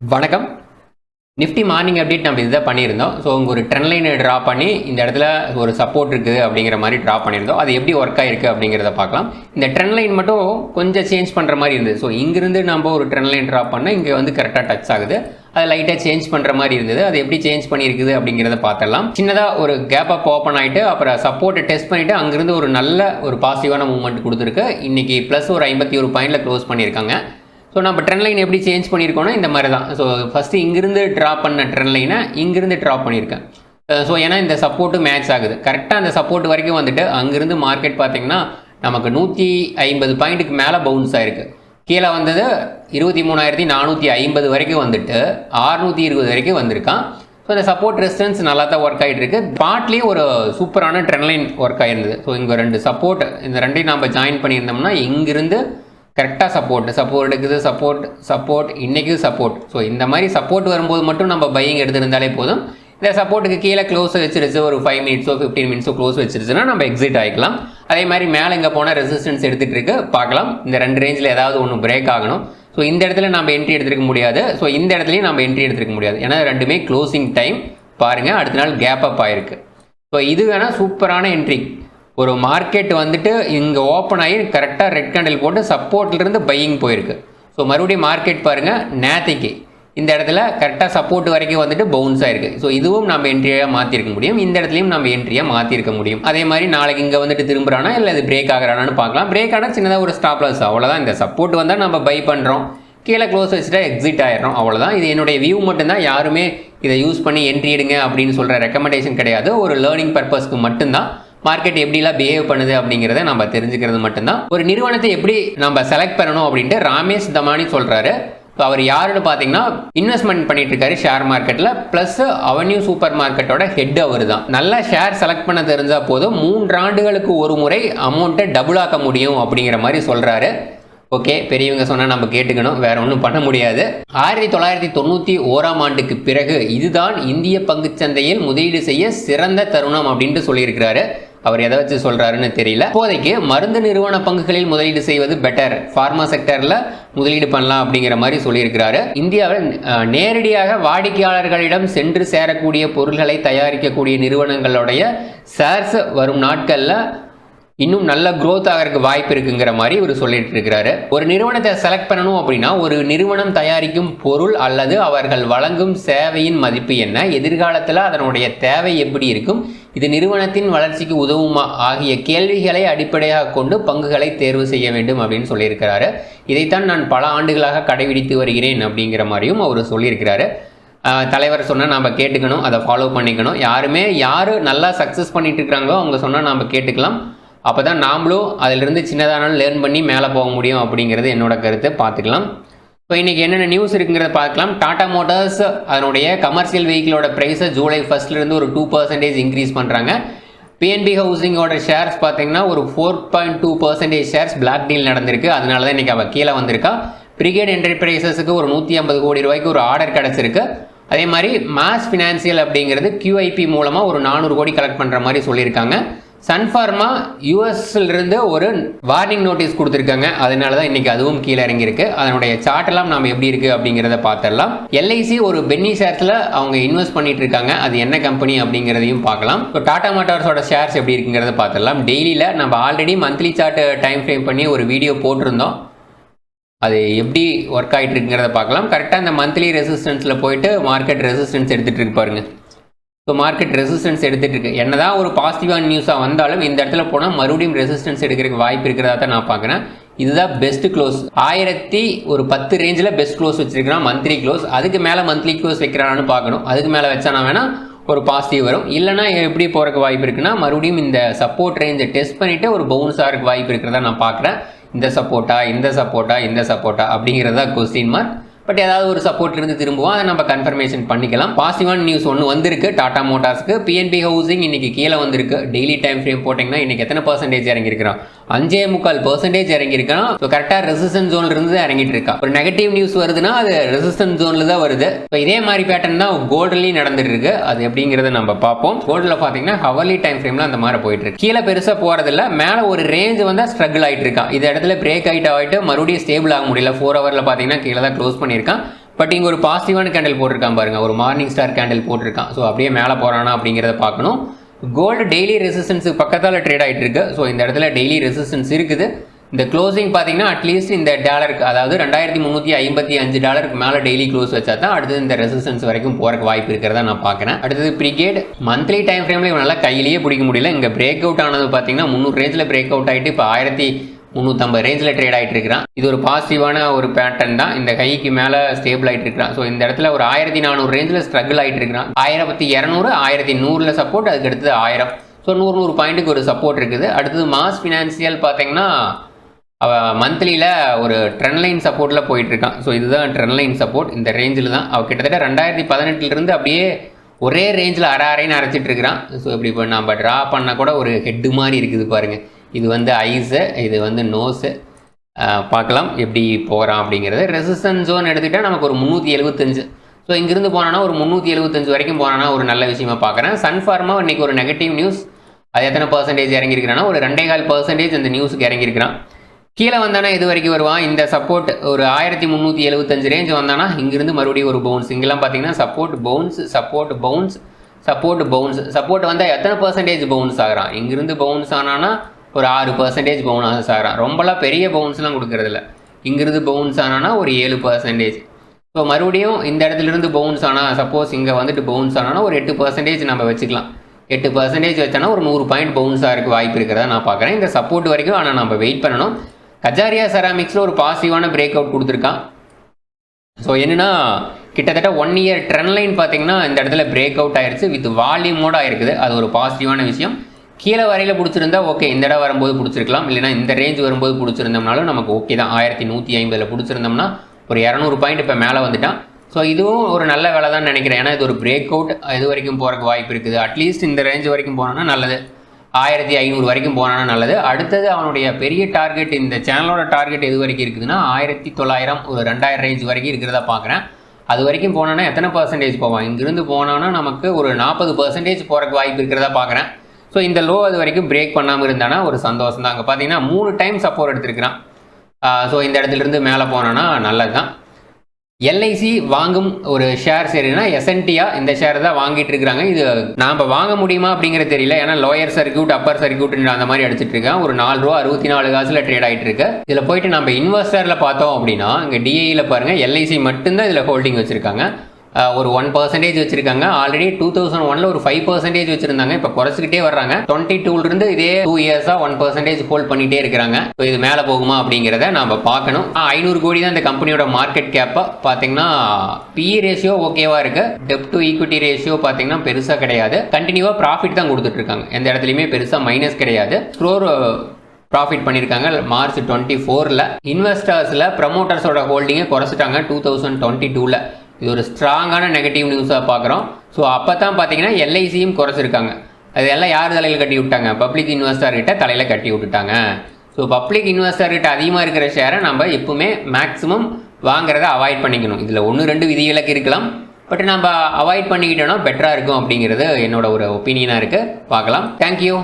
வணக்கம். Nifty morning update நம்ம இதுதான் பண்ணியிருந்தோம். ஸோ உங்கள் ஒரு ட்ரெண்ட் லைனை ட்ரா பண்ணி இந்த இடத்துல ஒரு சப்போர்ட் இருக்குது அப்படிங்கிற மாதிரி ட்ரா பண்ணியிருந்தோம். அது எப்படி ஒர்க் ஆயிருக்கு அப்படிங்கிறத பார்க்கலாம். இந்த ட்ரெண்ட் லைன் மட்டும் கொஞ்சம் சேஞ்ச் பண்ணுற மாதிரி இருந்தது. ஸோ இங்கிருந்து நம்ம ஒரு ட்ரெண்ட் லைன் ட்ரா பண்ணால் இங்கே வந்து கரெக்டாக டச் ஆகுது. அது லைட்டாக சேஞ்ச் பண்ணுற மாதிரி இருந்தது. அது எப்படி சேஞ்ச் பண்ணியிருக்குது அப்படிங்கிறத பார்த்துடலாம். சின்னதாக ஒரு கேப் அப் ஓப்பன் ஆகிட்டு அப்புறம் சப்போர்ட்டை டெஸ்ட் பண்ணிவிட்டு அங்கேருந்து ஒரு நல்ல ஒரு பாசிட்டிவான மூவ்மெண்ட் கொடுத்துருக்கு. இன்றைக்கி ப்ளஸ் ஒரு 51 பாயிண்டில் க்ளோஸ் பண்ணியிருக்காங்க. ஸோ நம்ம ட்ரெண்ட் லைன் எப்படி சேஞ்ச் பண்ணியிருக்கோன்னா இந்த மாதிரி தான். ஸோ ஃபஸ்ட்டு இங்கிருந்து ட்ரா பண்ண ட்ரெண்ட் லைனை இங்கிருந்து ட்ரா பண்ணியிருக்கேன். ஸோ ஏன்னா இந்த சப்போர்ட்டு மேட்ச் ஆகுது. கரெக்டாக அந்த சப்போர்ட் வரைக்கும் வந்துட்டு அங்கேருந்து மார்க்கெட் பார்த்திங்கன்னா நமக்கு 150 பாயிண்ட்டுக்கு மேலே பவுன்ஸ் ஆகிருக்கு. கீழே வந்தது 23,450 வரைக்கும் வந்துட்டு 620 வரைக்கும் வந்திருக்கான். ஸோ இந்த சப்போர்ட் ரெசிஸ்டன்ஸ் நல்லா தான் ஒர்க் ஆகிட்டு இருக்கு. பார்ட்லேயும் ஒரு சூப்பரான ட்ரெண்ட் லைன் ஒர்க் ஆகிருந்தது. ஸோ இங்கே ரெண்டு சப்போர்ட், இந்த ரெண்டையும் நம்ம ஜாயின் பண்ணியிருந்தோம்னா இங்கிருந்து கரெக்டாக சப்போர்ட் இருக்குது, சப்போர்ட் இன்றைக்கி சப்போர்ட். ஸோ இந்த மாதிரி சப்போர்ட் வரும்போது மட்டும் நம்ம பையிங் எடுத்துருந்தாலே போதும். இந்த சப்போர்ட்டுக்கு கீழே க்ளோஸ் வச்சிருச்சு, ஒரு 5 மினிட்ஸோ 15 மினிட்ஸோ க்ளோஸ் வச்சிருச்சுன்னா நம்ம எக்ஸிட் ஆகிக்கலாம். அதே மாதிரி மேலே இங்கே போனால் ரெசிஸ்டன்ஸ் எடுத்துகிட்டு இருக்கு, பார்க்கலாம். இந்த ரெண்டு ரேஞ்சில் ஏதாவது ஒன்று பிரேக் ஆகணும். ஸோ இந்த இடத்துல நம்ம என்ட்ரி எடுத்துருக்க முடியாது. ஸோ இந்த இடத்துலையும் நம்ம என்ட்ரி எடுத்துருக்க முடியாது. ஏன்னா ரெண்டுமே க்ளோசிங் டைம் பாருங்கள், அடுத்த நாள் கேப் அப் ஆகிருக்கு. ஸோ இது வேணால் சூப்பரான என்ட்ரி. ஒரு மார்க்கெட் வந்துட்டு இங்கே ஓப்பன் ஆகி கரெக்டாக ரெட் கேண்டில் போட்டு சப்போர்ட்லேருந்து பையிங் போயிருக்கு. ஸோ மறுபடியும் மார்க்கெட் பாருங்கள், நேற்றுக்கு இந்த இடத்துல கரெக்டாக சப்போர்ட் வரைக்கும் வந்துட்டு பவுன்ஸ் ஆயிருக்கு. ஸோ இதுவும் நம்ம என்ட்ரியாக மாற்றிருக்க முடியும். இந்த இடத்துலையும் நம்ம என்ட்ரியாக மாற்றிருக்க முடியும். அதே மாதிரி நாளைக்கு இங்கே வந்துட்டு திரும்புறானா இல்லை அது பிரேக் ஆகிறானான்னு பார்க்கலாம். பிரேக் ஆனால் சின்னதாக ஒரு ஸ்டாப் லாஸ், அவ்வளோதான். இந்த சப்போர்ட் வந்தால் நம்ம பை பண்ணுறோம், கீழே க்ளோஸ் வச்சுட்டா எக்ஸிட் ஆயிடுறோம், அவ்வளோதான். இது என்னுடைய வியூ மட்டும்தான். யாருமே இதை யூஸ் பண்ணி என்ட்ரி எடுங்க அப்படின்னு சொல்கிற ரெக்கமெண்டேஷன் கிடையாது. ஒரு லேர்னிங் பர்பஸ்க்கு மட்டும்தான். மார்க்கெட் எப்படிலாம் பிஹேவ் பண்ணுது அப்படிங்கிறத நம்ம தெரிஞ்சுக்கிறது மட்டும்தான். ஒரு நிறுவனத்தை எப்படி நம்ம செலக்ட் பண்ணணும் அப்படின்ட்டு ராமேஷ் தமானி சொல்கிறாரு. ஸோ அவர் யாருன்னு பார்த்தீங்கன்னா இன்வெஸ்ட்மெண்ட் பண்ணிட்டு இருக்காரு ஷேர் மார்க்கெட்டில், ப்ளஸ் அவென்யூ சூப்பர் மார்க்கெட்டோட ஹெட் அவர் தான். நல்லா ஷேர் செலக்ட் பண்ண தெரிஞ்சால் போதும், 3 ஆண்டுகளுக்கு ஒரு முறை அமௌண்ட்டை டபுள் ஆக்க முடியும் அப்படிங்கிற மாதிரி சொல்கிறாரு. ஓகே, பெரியவங்க சொன்னால் நம்ம கேட்டுக்கணும், வேற ஒன்றும் பண்ண முடியாது. 1991ஆம் ஆண்டுக்கு பிறகு இதுதான் இந்திய பங்குச்சந்தையில் முதலீடு செய்ய சிறந்த தருணம் அப்படின்ட்டு சொல்லியிருக்கிறாரு. அவர் எதை வச்சு சொல்றாருன்னு தெரியல. இப்போதைக்கு மருந்து நிறுவன பங்குகளில் முதலீடு செய்வது பெட்டர், ஃபார்மா செக்டர்ல முதலீடு பண்ணலாம் அப்படிங்கிற மாதிரி சொல்லியிருக்கிறாரு. இந்தியாவில் நேரடியாக வாடிக்கையாளர்களிடம் சென்று சேரக்கூடிய பொருள்களை தயாரிக்கக்கூடிய நிறுவனங்களுடைய ஷேர்ஸ் வரும் நாட்கள்ல இன்னும் நல்ல க்ரோத் ஆகிறதுக்கு வாய்ப்பு இருக்குங்கிற மாதிரி இவர் சொல்லிட்டு இருக்கிறாரு. ஒரு நிறுவனத்தை செலக்ட் பண்ணணும் அப்படின்னா ஒரு நிறுவனம் தயாரிக்கும் பொருள் அல்லது அவர்கள் வழங்கும் சேவையின் மதிப்பு என்ன, எதிர்காலத்தில் அதனுடைய தேவை எப்படி இருக்கும், இது நிறுவனத்தின் வளர்ச்சிக்கு உதவுமா ஆகிய கேள்விகளை அடிப்படையாக கொண்டு பங்குகளை தேர்வு செய்ய வேண்டும் அப்படின்னு சொல்லியிருக்கிறாரு. இதைத்தான் நான் பல ஆண்டுகளாக கடைபிடித்து வருகிறேன் அப்படிங்கிற மாதிரியும் அவர் சொல்லியிருக்கிறாரு. தலைவர் சொன்னால் நம்ம கேட்டுக்கணும், அதை ஃபாலோ பண்ணிக்கணும். யார் நல்லா சக்ஸஸ் பண்ணிட்டு இருக்கிறாங்களோ அவங்க சொன்னால் நம்ம கேட்டுக்கலாம். அப்போ தான் நாமளும் அதிலிருந்து சின்னதானாலும் லேர்ன் பண்ணி மேலே போக முடியும் அப்படிங்கிறது என்னோட கருத்தை பார்த்துக்கலாம். ஸோ இன்றைக்கி என்னென்ன நியூஸ் இருக்குங்கிறத பார்க்கலாம். டாடா மோட்டார்ஸ் அதனுடைய கமர்ஷியல் வெஹிக்கிளோட ப்ரைஸை ஜூலை 1 ஒரு 2% இன்க்ரீஸ் பண்ணுறாங்க. பிஎன்பி ஹவுசிங்கோட ஷேர்ஸ் பார்த்தீங்கன்னா ஒரு 4.2% ஷேர்ஸ் பிளாக் டீல் நடந்திருக்கு. அதனால தான் இன்றைக்கி அவள் கீழே வந்திருக்கா. பிரிகேட் என்டர்பிரைசஸுக்கு ஒரு 150 கோடி ரூபாய்க்கு ஒரு ஆர்டர் கிடச்சிருக்கு. அதே மாதிரி மாஸ் ஃபினான்சியல் அப்படிங்கிறது QIP மூலமாக ஒரு 400 கோடி கலெக்ட் பண்ணுற மாதிரி சொல்லியிருக்காங்க. சன்ஃபார்மா யூஎஸ்லேருந்து ஒரு வார்னிங் நோட்டீஸ் கொடுத்துருக்காங்க. அதனால தான் இன்றைக்கி அதுவும் கீழே இறங்கியிருக்கு. அதனுடைய சார்ட்டெல்லாம் நம்ம எப்படி இருக்குது அப்படிங்கிறத பார்த்துடலாம். LIC ஒரு பென்னி ஷேர்ஸில் அவங்க இன்வெஸ்ட் பண்ணிட்டு இருக்காங்க. அது என்ன கம்பெனி அப்படிங்கிறதையும் பார்க்கலாம். ஸோ டாடா மோட்டார்ஸோட ஷேர்ஸ் எப்படி இருக்குங்கிறத பார்த்துடலாம். டெய்லியில் நம்ம already monthly chart time frame பண்ணி ஒரு வீடியோ போட்டிருந்தோம். அது எப்படி ஒர்க் ஆகிட்டு இருக்குங்கிறத பார்க்கலாம். கரெக்டாக இந்த மந்த்லி ரெசிஸ்டன்ஸில் போயிட்டு மார்க்கெட் ரெசிஸ்டன்ஸ் எடுத்துகிட்டு இருக்கு பாருங்க. ஸோ மார்க்கெட் ரெசிஸ்டன்ஸ் எடுத்துகிட்டு இருக்கு. என்னதான் ஒரு பாசிட்டிவான நியூஸாக வந்தாலும் இந்த இடத்துல போனால் மறுபடியும் ரெசிஸ்டன்ஸ் எடுக்கிறதுக்கு வாய்ப்பு இருக்கிறதா தான் நான் பார்க்குறேன். இதுதான் பெஸ்ட் க்ளோஸ். 1010 ரேஞ்சில் பெஸ்ட் க்ளோஸ் வச்சிருக்கிறான் மந்த்லி க்ளோஸ். அதுக்கு மேலே மந்த்லி க்ளோஸ் வைக்கிறான்னு பார்க்கணும். அதுக்கு மேலே வச்சானா வேணால் ஒரு பாசிட்டிவ் வரும். இல்லைனா எப்படி போகிறக்கு வாய்ப்பு இருக்குன்னா மறுபடியும் இந்த சப்போர்ட் ரேஞ்சை டெஸ்ட் பண்ணிவிட்டு ஒரு பவுன்ஸ் ஆகிறதுக்கு வாய்ப்பு இருக்கிறதா நான் பார்க்குறேன். இந்த சப்போர்ட்டா அப்படிங்கிறதா கொஸ்டின் மார்க். பட் ஏதாவது ஒரு சப்போர்ட் இருந்து திரும்புவோம், அதை நம்ம கன்ஃபர்மேஷன் பண்ணிக்கலாம். பாசிட்டிவான நியூஸ் ஒன்று வந்திருக்கு டாடா மோட்டார்ஸ்க்கு. பிஎன்பி ஹவுசிங் இன்னைக்கு கீழே வந்திருக்கு. டெய்லி டைம் ஃப்ரேம் போட்டிங்கன்னா இன்னைக்கு எத்தனை % இறங்கியிருக்கிறான்? 5.25% இறங்கியிருக்கான். ஸோ கரெக்டாக ரெசிஸ்டன்ஸ் ஜோன்ல இருந்து இறங்கிட்டு இருக்கா. ஒரு நெகட்டிவ் நியூஸ் வருதுன்னா அது ரெசிஸ்டன்ஸ் ஜோன்ல தான் வருது. இப்போ இதே மாதிரி பேட்டர்ன் தான் கோல்டுலையும் நடந்துட்டு இருக்கு. அது எப்படிங்கிறத நம்ம பார்ப்போம். கோல்டில் பார்த்தீங்கன்னா ஹவர்லி டைம் ஃப்ரேம்ல அந்த மாதிரி போயிட்டு இருக்கு. கீழே பெருசாக போறதில்ல, மேலே ஒரு ரேஞ்ச் வந்து ஸ்ட்ரகிள் ஆகிட்டு இருக்கான். இந்த இடத்துல பிரேக் ஆகிட்டு மறுபடியும் ஸ்டேபிள் ஆக முடியல. 4 ஹவரில் பார்த்தீங்கன்னா கீழே தான் க்ளோஸ் பண்ணியிருக்கான். பட் இங்கே ஒரு பாசிட்டிவான கேண்டில் போட்டிருக்கான் பாருங்கள், ஒரு மார்னிங் ஸ்டார் கேண்டில் போட்டிருக்கான். ஸோ அப்படியே மேலே போகிறானா அப்படிங்கிறத பார்க்கணும். கோல்டு டெய்லி ரெசிஸ்டன்ஸுக்கு பக்கத்தால் ட்ரேட் ஆகிட்டு இருக்கு. ஸோ இந்த இடத்துல டெய்லி ரெசிஸ்டன்ஸ் இருக்குது. இந்த க்ளோசிங் பார்த்தீங்கன்னா அட்லீஸ்ட் இந்த டாலருக்கு, அதாவது $2355 மேலே டெய்லி க்ளோஸ் வச்சா தான் அடுத்தது இந்த ரெசிஸ்டன்ஸ் வரைக்கும் போகிறக்கு வாய்ப்பு இருக்கிறதா நான் பார்க்குறேன். அடுத்தது ப்ரிகேட் மந்த்லி டைம் ஃப்ரேமில் இவனால கையிலேயே பிடிக்க முடியல. இங்கே பிரேக் அவுட் ஆனது பார்த்தீங்கன்னா 300 ரேஞ்சில் பிரேக் அவுட் ஆகிட்டு இப்போ 1350 ரேஞ்சில் ட்ரேட் ஆகிட்டு இருக்கிறான். இது ஒரு பாசிட்டிவான ஒரு பேட்டர்ன் தான். இந்த கைக்கு மேலே ஸ்டேபிள் ஆகிட்டு இருக்கிறான். ஸோ இந்த இடத்துல ஒரு 1400 ரேஞ்சில் ஸ்ட்ரகிள் ஆகிட்டு இருக்கிறான். 1200 1100 சப்போர்ட், அதுக்கு அடுத்தது 1000. ஸோ 100 பாயிண்ட்டுக்கு ஒரு சப்போர்ட் இருக்குது. அடுத்தது மாஸ் ஃபினான்சியல் பார்த்தீங்கன்னா மந்த்லியில் ஒரு ட்ரெண்ட் லைன் சப்போர்ட்டில் போயிட்டுருக்கான். ஸோ இதுதான் ட்ரெண்ட் லைன் சப்போர்ட், இந்த ரேஞ்சில் தான். அவள் கிட்டத்தட்ட 2018 அப்படியே ஒரே ரேஞ்சில் அரைன்னு அரைச்சிட்டு இருக்கிறான். ஸோ இப்படி இப்போ நம்ம ட்ரா பண்ண கூட ஒரு ஹெட்டு மாதிரி இருக்குது பாருங்கள். இது வந்து ஐஸு, இது வந்து நோஸு. பார்க்கலாம் எப்படி போகிறான் அப்படிங்கிறது. ரெசிஸ்டன்ஸ் ஜோன் எடுத்துக்கிட்டால் நமக்கு ஒரு 375. ஸோ இங்கிருந்து போனான்னா ஒரு 375 வரைக்கும் போனான்னா ஒரு நல்ல விஷயமா பார்க்குறேன். சன்ஃபார்மா இன்றைக்கி ஒரு நெகட்டிவ் நியூஸ், அது எத்தனை பர்சன்டேஜ் இறங்கியிருக்கிறான்னா ஒரு 2.25% அந்த நியூஸுக்கு இறங்கியிருக்கிறான். கீழே வந்தானா இது வரைக்கும் வருவான். இந்த சப்போர்ட் ஒரு 1375 ரேஞ்ச் வந்தானா இங்கிருந்து மறுபடியும் ஒரு பவுன்ஸ். இங்கெல்லாம் பார்த்தீங்கன்னா support bounce, support bounce, support bounce. Support வந்தால் எத்தனை பர்சன்டேஜ் பவுன்ஸ் ஆகிறான்? இங்கிருந்து பவுன்ஸ் ஆனானா ஒரு 6% பவுன்ஸ் ஆகிறான். ரொம்பலாம் பெரிய பவுன்ஸ்லாம் கொடுக்கறதில்ல. இங்கிருந்து பவுன்ஸ் ஆனானா ஒரு 7%. ஸோ மறுபடியும் இந்த இடத்துலேருந்து பவுன்ஸ் ஆனால், சப்போஸ் இங்கே வந்துட்டு பவுன்ஸ் ஆனானா ஒரு 8% நம்ம வச்சுக்கலாம். 8% வச்சோன்னா ஒரு 100 பாயிண்ட் பவுன்ஸ் ஆகிறதுக்கு வாய்ப்பு இருக்கிறதா நான் பார்க்குறேன். இந்த சப்போர்ட் வரைக்கும் ஆனால் நம்ம வெயிட் பண்ணணும். கஜாரியா செராமிக்ஸில் ஒரு பாசிட்டிவான பிரேக் அவுட் கொடுத்துருக்கான். ஸோ என்னென்னா கிட்டத்தட்ட 1 இயர் ட்ரெண்ட் லைன் பார்த்தீங்கன்னா இந்த இடத்துல பிரேக் அவுட் ஆயிடுச்சு, வித் வால்யூமோட ஆயிருக்குது. அது ஒரு பாசிட்டிவான விஷயம். கீழே வரையில் பிடிச்சிருந்தா ஓகே, இந்த இடம் வரும்போது பிடிச்சிருக்கலாம். இல்லைனா இந்த ரேஞ்ச் வரும்போது பிடிச்சிருந்தோம்னாலும் நமக்கு ஓகே தான். 1150 பிடிச்சிருந்தோம்னா ஒரு 200 பாயிண்ட் இப்போ மேலே வந்துட்டான். ஸோ இதுவும் ஒரு நல்ல வேலை தான் நினைக்கிறேன். ஏன்னா இது ஒரு பிரேக் அவுட், இது வரைக்கும் போகிறக்கு வாய்ப்பு இருக்குது. அட்லீஸ்ட் இந்த ரேஞ்ச் வரைக்கும் போனோன்னா நல்லது. 1500 வரைக்கும் போனானா நல்லது. அடுத்தது அவனுடைய பெரிய டார்கெட், இந்த சேனலோட டார்கெட் எது வரைக்கும் இருக்குதுன்னா 1900 ஒரு 2000 ரேஞ்ச் வரைக்கும் இருக்கிறதா பார்க்குறேன். அது வரைக்கும் போனானா எத்தனை பர்சன்டேஜ் போவான்? இங்கிருந்து போனானா நமக்கு ஒரு 40% போகிறக்கு வாய்ப்பு இருக்கிறதா பார்க்குறேன். ஸோ இந்த லோ அது வரைக்கும் பிரேக் பண்ணாமல் இருந்தானா ஒரு சந்தோஷம் தான். அங்கே பார்த்தீங்கன்னா 3 டைம் சப்போர்ட் எடுத்துருக்கிறான். ஸோ இந்த இடத்துலேருந்து மேலே போனானா நல்லது தான். எல்ஐசி வாங்கும் ஒரு ஷேர் சரினா எஸ்என்டியா இந்த ஷேர் தான் வாங்கிட்டு இருக்கிறாங்க. இது நாம் வாங்க முடியுமா அப்படிங்கிறது தெரியல. ஏன்னா லோயர் சர்க்யூட் அப்பர் சர்க்யூட் அந்த மாதிரி அடிச்சிட்டு இருக்கேன். ஒரு $4.64 ட்ரேட் ஆகிட்டு இருக்கு. இதில் போயிட்டு நம்ம இன்வெஸ்டரில் பார்த்தோம் அப்படின்னா இங்கே டிஐயில் பாருங்கள், எல்ஐசி மட்டும்தான் இதில் ஹோல்டிங் வச்சுருக்காங்க. ஒரு 1% வச்சுருக்காங்க. ஆல்ரெடி 2001 ஒரு 5% வச்சுருந்தாங்க. இப்போ குறைச்சிக்கிட்டே வர்றாங்க. 22 இதே 2 இயர்ஸாக 1% ஹோல்ட் பண்ணிகிட்டே இருக்கிறாங்க. ஸோ இது மேலே போகுமா அப்படிங்கிறத நம்ம பார்க்கணும். 500 கோடி தான் இந்த கம்பெனியோட மார்க்கெட் கேப்பை. பார்த்தீங்கன்னா பிஇ ரேஷியோ ஓகேவா இருக்கு. டெப்ட் டு ஈக்விட்டி ரேஷியோ பார்த்தீங்கன்னா பெருசாக கிடையாது. கண்டினியூவாக ப்ராஃபிட் தான் கொடுத்துட்டு இருக்காங்க. எந்த இடத்துலையுமே பெருசாக மைனஸ் கிடையாது. ப்ராஃபிட் பண்ணியிருக்காங்க மார்ச் 24. இன்வெஸ்டர்ஸில் ப்ரமோட்டர்ஸோட ஹோல்டிங்கை குறைச்சிட்டாங்க 2022. இது ஒரு ஸ்ட்ராங்கான நெகட்டிவ் நியூஸாக பார்க்குறோம். ஸோ அப்போ தான் பார்த்தீங்கன்னா எல்ஐசியும் குறைச்சிருக்காங்க. அது எல்லாம் யார் தலையில் கட்டி விட்டாங்க? பப்ளிக் இன்வெஸ்டர்கிட்ட தலையில் கட்டி விட்டுட்டாங்க. ஸோ பப்ளிக் இன்வெஸ்டர்கிட்ட அதிகமாக இருக்கிற ஷேரை நம்ம எப்பவுமே மேக்ஸிமம் வாங்குறத அவாய்ட் பண்ணிக்கணும். இதில் 1-2 விதிவிலக்கு இருக்கலாம், பட் நம்ம அவாய்ட் பண்ணிக்கிட்டோன்னா பெட்டராக இருக்கும் அப்படிங்கிறது என்னோட ஒரு ஒப்பீனியனாக இருக்குது. பார்க்கலாம். தேங்க்யூ.